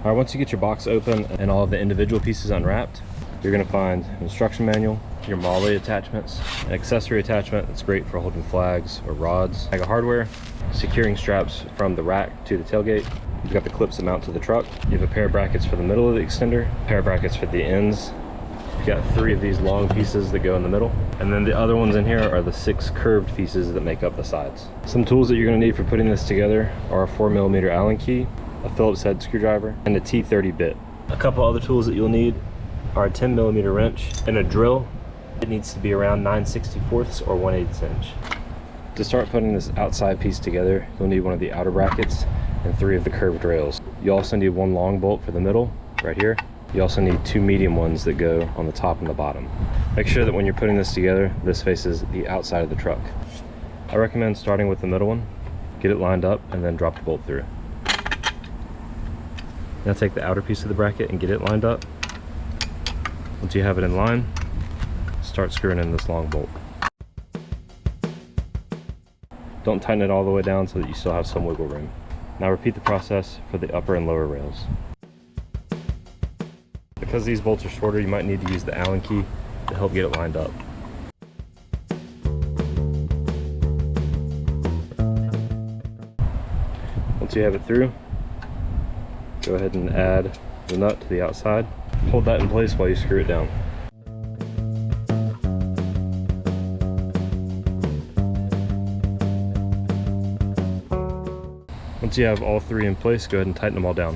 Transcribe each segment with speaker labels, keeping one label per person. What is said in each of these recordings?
Speaker 1: All right, once you get your box open and all of the individual pieces unwrapped, you're gonna find an instruction manual, your Molle attachments, an accessory attachment that's great for holding flags or rods, bag of hardware, securing straps from the rack to the tailgate. You've got the clips that mount to the truck. You have a pair of brackets for the middle of the extender, a pair of brackets for the ends. You've got 3 of these long pieces that go in the middle. And then the other ones in here are the 6 curved pieces that make up the sides. Some tools that you're gonna need for putting this together are a 4mm Allen key, a Phillips head screwdriver, and a T30 bit. A couple other tools that you'll need are a 10mm wrench and a drill. It needs to be around 9/64 or 1/8 inch. To start putting this outside piece together, you'll need one of the outer brackets and 3 of the curved rails. You also need 1 long bolt for the middle, right here. You also need 2 medium ones that go on the top and the bottom. Make sure that when you're putting this together, this faces the outside of the truck. I recommend starting with the middle one, get it lined up, and then drop the bolt through. Now take the outer piece of the bracket and get it lined up. Once you have it in line, start screwing in this long bolt. Don't tighten it all the way down so that you still have some wiggle room. Now repeat the process for the upper and lower rails. Because these bolts are shorter, you might need to use the Allen key to help get it lined up. Once you have it through, go ahead and add the nut to the outside. Hold that in place while you screw it down. Once you have all 3 in place, go ahead and tighten them all down.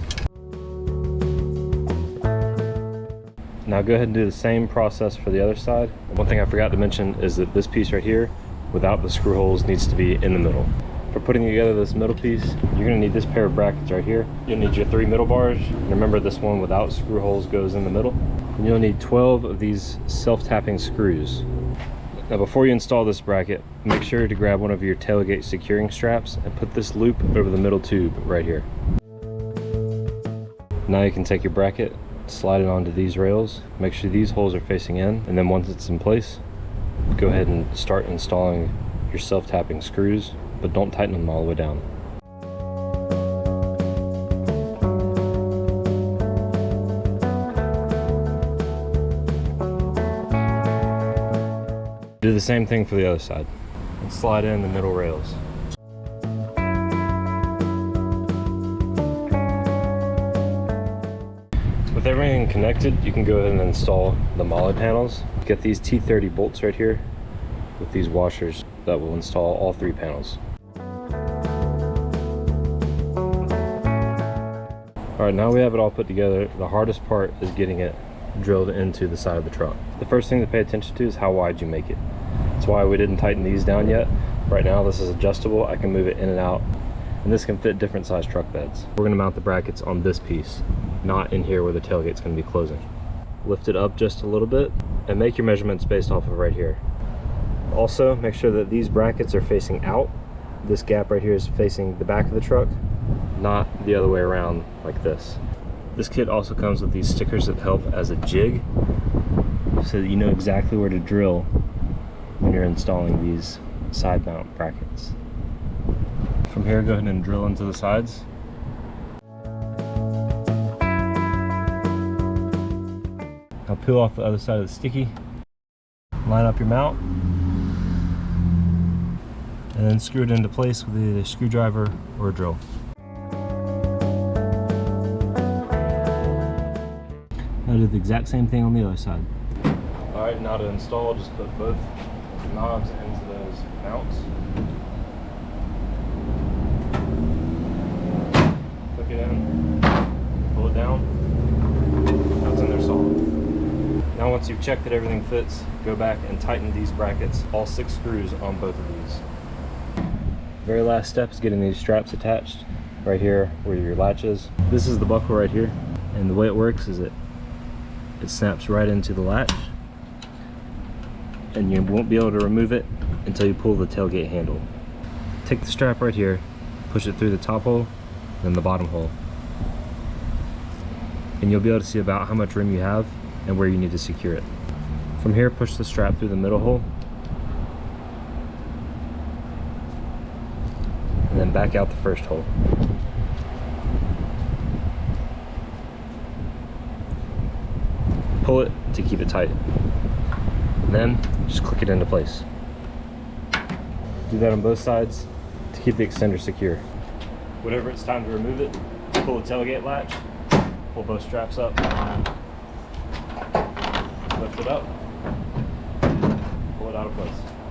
Speaker 1: Now go ahead and do the same process for the other side. One thing I forgot to mention is that this piece right here, without the screw holes, needs to be in the middle. For putting together this middle piece, you're gonna need this pair of brackets right here. You'll need your 3 middle bars. And remember, this one without screw holes goes in the middle. And you'll need 12 of these self-tapping screws. Now before you install this bracket, make sure to grab one of your tailgate securing straps and put this loop over the middle tube right here. Now you can take your bracket, slide it onto these rails, make sure these holes are facing in, and then once it's in place, go ahead and start installing your self-tapping screws, but don't tighten them all the way down. Do the same thing for the other side and slide in the middle rails. With everything connected, you can go ahead and install the Molle panels. Get these T30 bolts right here with these washers that will install all 3 panels. All right, now we have it all put together. The hardest part is getting it drilled into the side of the truck. The first thing to pay attention to is how wide you make it. That's why we didn't tighten these down yet. Right now this is adjustable. I can move it in and out, and this can fit different size truck beds. We're gonna mount the brackets on this piece, not in here where the tailgate's gonna be closing. Lift it up just a little bit and make your measurements based off of right here. Also, make sure that these brackets are facing out. This gap right here is facing the back of the truck, not the other way around like this. This kit also comes with these stickers that help as a jig, so that you know exactly where to drill when you're installing these side mount brackets. From here, go ahead and drill into the sides. Now peel off the other side of the sticky, line up your mount, and then screw it into place with either a screwdriver or a drill. Now do the exact same thing on the other side. All right, now to install, just put both knobs into those mounts. Click it in, pull it down. Now it's in there solid. Now once you've checked that everything fits, go back and tighten these brackets, all 6 screws on both of these. Very last step is getting these straps attached right here where your latch is. This is the buckle right here, and the way it works is it snaps right into the latch, and you won't be able to remove it until you pull the tailgate handle. Take the strap right here, push it through the top hole, then the bottom hole, and you'll be able to see about how much room you have and where you need to secure it. From here, push the strap through the middle hole, and then back out the first hole. pull it to keep it tight. And then just click it into place. Do that on both sides to keep the extender secure. Whenever it's time to remove it, pull the tailgate latch, pull both straps up, lift it up, pull it out of place.